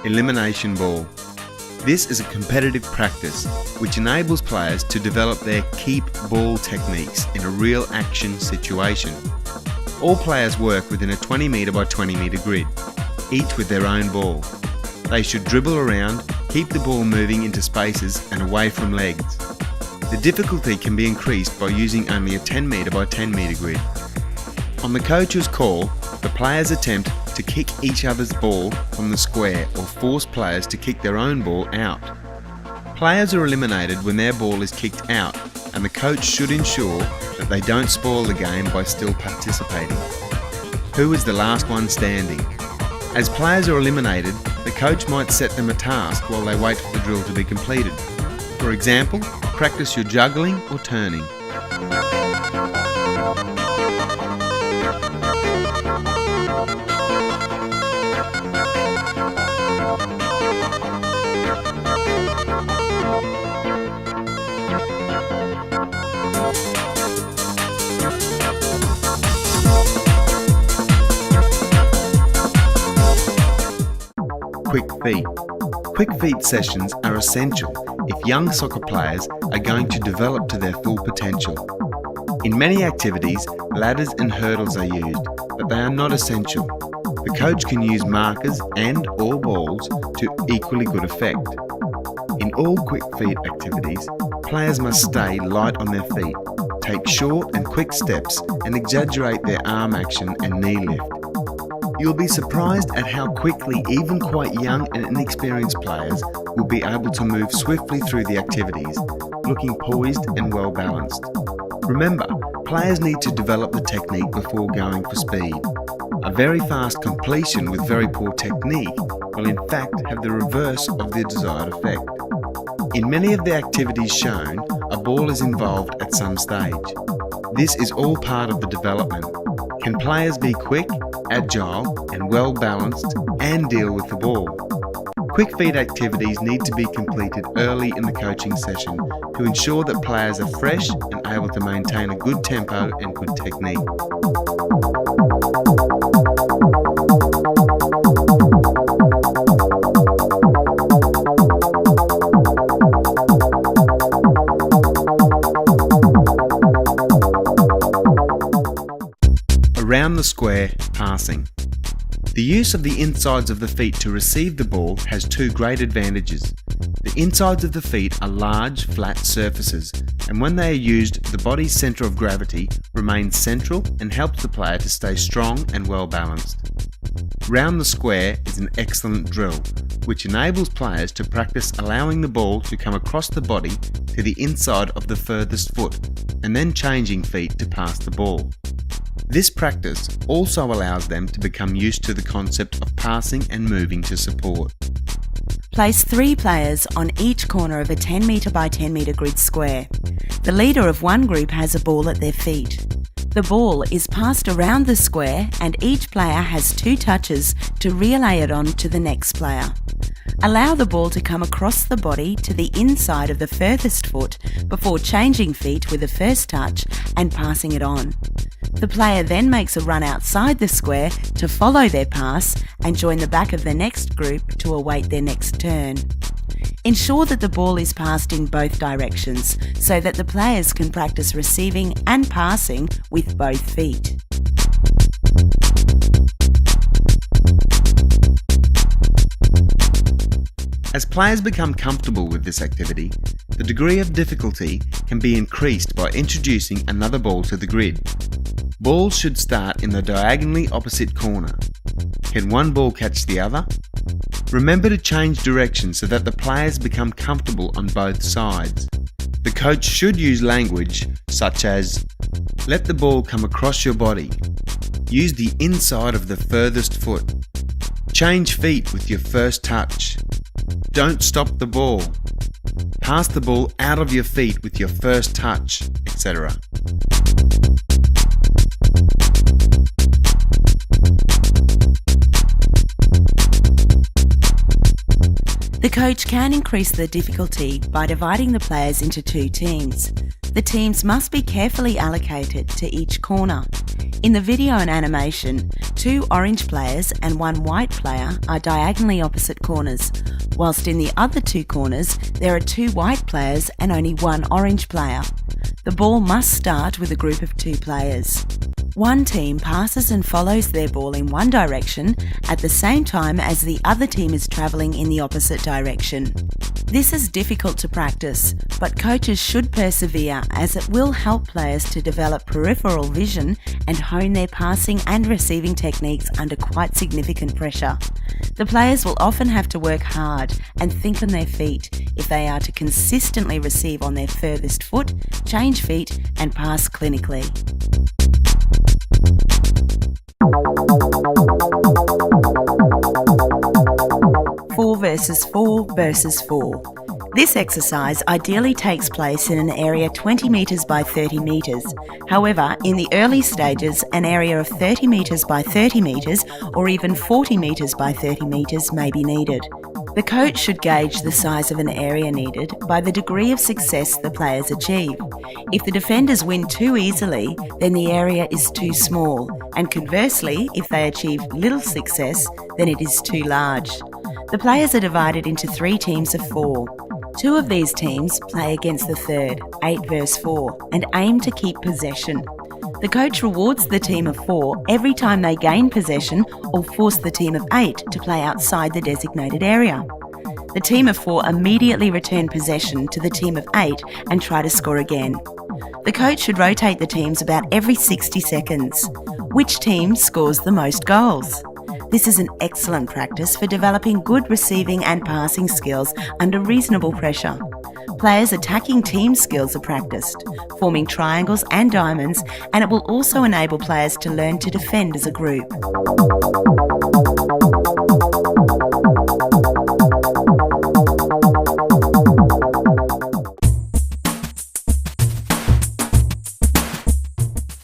Elimination ball. This is a competitive practice which enables players to develop their keep ball techniques in a real action situation. All players work within a 20 metre by 20 metre grid, each with their own ball. They should dribble around, keep the ball moving into spaces and away from legs. The difficulty can be increased by using only a 10 metre by 10 metre grid. On the coach's call, the players attempt to kick each other's ball from the square or force players to kick their own ball out. Players are eliminated when their ball is kicked out, and the coach should ensure that they don't spoil the game by still participating. Who is the last one standing? As players are eliminated, the coach might set them a task while they wait for the drill to be completed. For example, practice your juggling or turning. Quick feet. Quick feet sessions are essential if young soccer players are going to develop to their full potential. In many activities, ladders and hurdles are used, but they are not essential. The coach can use markers and/or balls to equally good effect. In all quick feet activities, players must stay light on their feet, take short and quick steps, and exaggerate their arm action and knee lift. You'll be surprised at how quickly even quite young and inexperienced players will be able to move swiftly through the activities, looking poised and well balanced. Remember, players need to develop the technique before going for speed. A very fast completion with very poor technique will in fact have the reverse of the desired effect. In many of the activities shown, a ball is involved at some stage. This is all part of the development. Can players be quick, agile and well balanced and deal with the ball? Quick feet activities need to be completed early in the coaching session to ensure that players are fresh and able to maintain a good tempo and good technique. Around the square passing. The use of the insides of the feet to receive the ball has two great advantages. The insides of the feet are large, flat surfaces, and when they are used, the body's centre of gravity remains central and helps the player to stay strong and well balanced. Round the square is an excellent drill, which enables players to practice allowing the ball to come across the body to the inside of the furthest foot, and then changing feet to pass the ball. This practice also allows them to become used to the concept of passing and moving to support. Place 3 players on each corner of a 10 metre by 10 metre grid square. The leader of one group has a ball at their feet. The ball is passed around the square and each player has 2 touches to relay it on to the next player. Allow the ball to come across the body to the inside of the furthest foot before changing feet with the first touch and passing it on. The player then makes a run outside the square to follow their pass and join the back of the next group to await their next turn. Ensure that the ball is passed in both directions so that the players can practice receiving and passing with both feet. As players become comfortable with this activity, the degree of difficulty can be increased by introducing another ball to the grid. Balls should start in the diagonally opposite corner. Can one ball catch the other? Remember to change direction so that the players become comfortable on both sides. The coach should use language such as, "Let the ball come across your body. Use the inside of the furthest foot. Change feet with your first touch. Don't stop the ball. Pass the ball out of your feet with your first touch," etc. The coach can increase the difficulty by dividing the players into 2 teams. The teams must be carefully allocated to each corner. In the video and animation, 2 orange players and 1 white player are diagonally opposite corners, whilst in the other 2 corners there are 2 white players and only 1 orange player. The ball must start with a group of 2 players. One team passes and follows their ball in one direction at the same time as the other team is travelling in the opposite direction. This is difficult to practice, but coaches should persevere as it will help players to develop peripheral vision and hone their passing and receiving techniques under quite significant pressure. The players will often have to work hard and think on their feet if they are to consistently receive on their furthest foot, change feet and pass clinically. 4 versus 4 versus 4. This exercise ideally takes place in an area 20 metres by 30 metres. However, in the early stages, an area of 30 metres by 30 metres or even 40 metres by 30 metres may be needed. The coach should gauge the size of an area needed by the degree of success the players achieve. If the defenders win too easily, then the area is too small, and conversely, if they achieve little success, then it is too large. The players are divided into 3 teams of 4. 2 of these teams play against the third, 8 versus 4, and aim to keep possession. The coach rewards the team of 4 every time they gain possession or force the team of 8 to play outside the designated area. The team of 4 immediately return possession to the team of 8 and try to score again. The coach should rotate the teams about every 60 seconds. Which team scores the most goals? This is an excellent practice for developing good receiving and passing skills under reasonable pressure. Players' attacking team skills are practiced, forming triangles and diamonds, and it will also enable players to learn to defend as a group.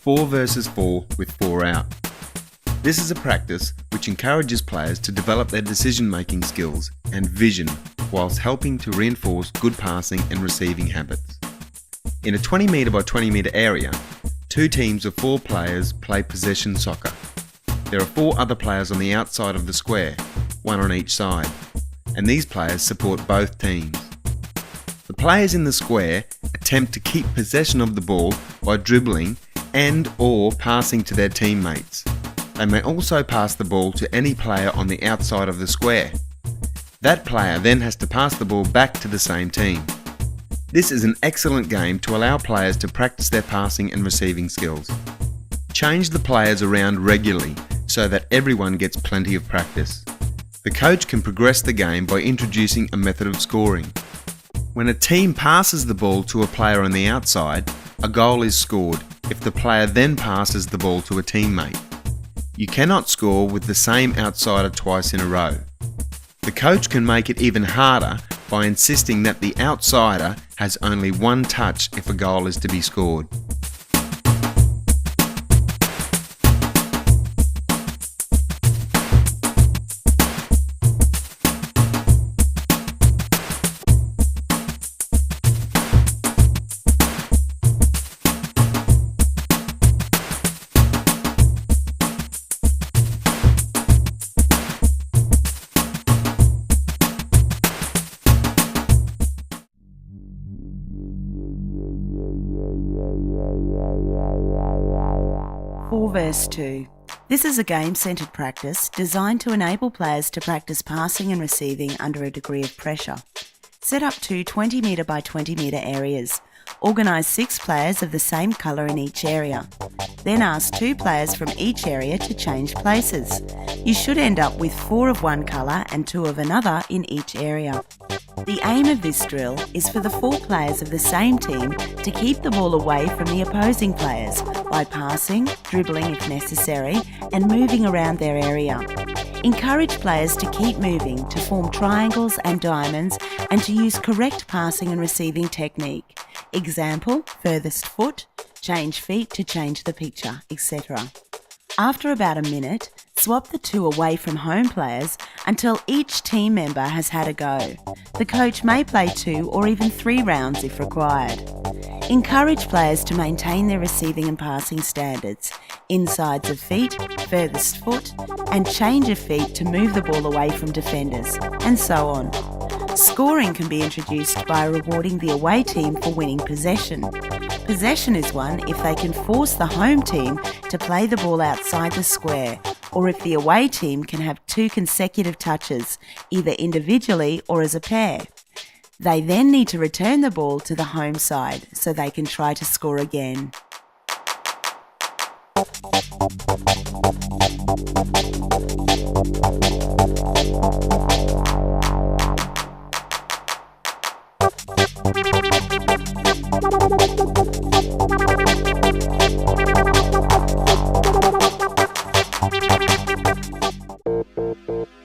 Four versus 4 with 4 out. This is a practice which encourages players to develop their decision-making skills and vision whilst helping to reinforce good passing and receiving habits. In a 20 metre by 20 metre area, 2 teams of 4 players play possession soccer. There are 4 other players on the outside of the square, 1 on each side, and these players support both teams. The players in the square attempt to keep possession of the ball by dribbling and/or passing to their teammates. They may also pass the ball to any player on the outside of the square. That player then has to pass the ball back to the same team. This is an excellent game to allow players to practice their passing and receiving skills. Change the players around regularly so that everyone gets plenty of practice. The coach can progress the game by introducing a method of scoring. When a team passes the ball to a player on the outside, a goal is scored if the player then passes the ball to a teammate. You cannot score with the same outsider twice in a row. The coach can make it even harder by insisting that the outsider has only 1 touch if a goal is to be scored. Four versus 2. This is a game-centred practice designed to enable players to practice passing and receiving under a degree of pressure. Set up 2 20 metre by 20 metre areas. Organise 6 players of the same colour in each area. Then ask 2 players from each area to change places. You should end up with 4 of one colour and 2 of another in each area. The aim of this drill is for the 4 players of the same team to keep the ball away from the opposing players by passing, dribbling if necessary, and moving around their area. Encourage players to keep moving to form triangles and diamonds and to use correct passing and receiving technique. Example, furthest foot, change feet to change the picture, etc. After about a minute, Swap the two away from home players until each team member has had a go. The coach may play 2 or even 3 rounds if required. Encourage players to maintain their receiving and passing standards, insides of feet, furthest foot, and change of feet to move the ball away from defenders, and so on. Scoring can be introduced by rewarding the away team for winning possession. Possession is won if they can force the home team to play the ball outside the square, or if the away team can have 2 consecutive touches, either individually or as a pair. They then need to return the ball to the home side so they can try to score again.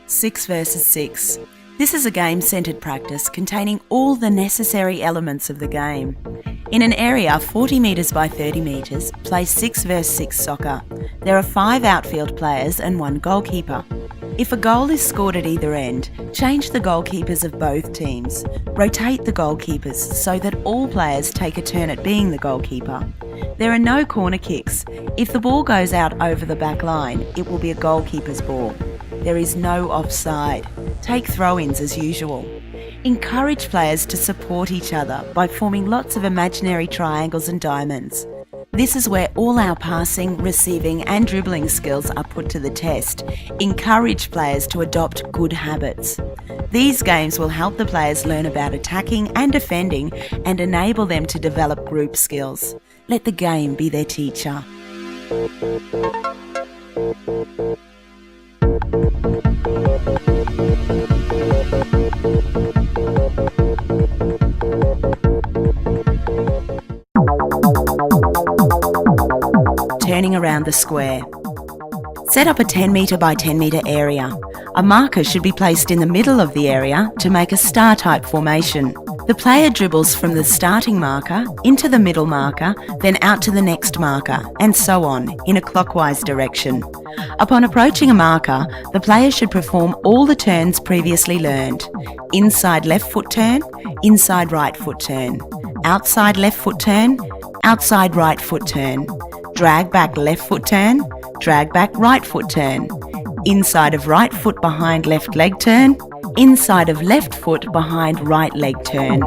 Six versus 6. This is a game-centred practice containing all the necessary elements of the game. In an area 40 metres by 30 metres, play 6 versus 6 soccer. There are 5 outfield players and 1 goalkeeper. If a goal is scored at either end, change the goalkeepers of both teams. Rotate the goalkeepers so that all players take a turn at being the goalkeeper. There are no corner kicks. If the ball goes out over the back line, it will be a goalkeeper's ball. There is no offside. Take throw-ins as usual. Encourage players to support each other by forming lots of imaginary triangles and diamonds. This is where all our passing, receiving and dribbling skills are put to the test. Encourage players to adopt good habits. These games will help the players learn about attacking and defending and enable them to develop group skills. Let the game be their teacher. Turning around the square. Set up a 10 metre by 10 metre area. A marker should be placed in the middle of the area to make a star-type formation. The player dribbles from the starting marker into the middle marker, then out to the next marker, and so on, in a clockwise direction. Upon approaching a marker, the player should perform all the turns previously learned. Inside left foot turn, inside right foot turn. Outside left foot turn, outside right foot turn. Drag back left foot turn, drag back right foot turn. Inside of right foot behind left leg turn, inside of left foot behind right leg turn.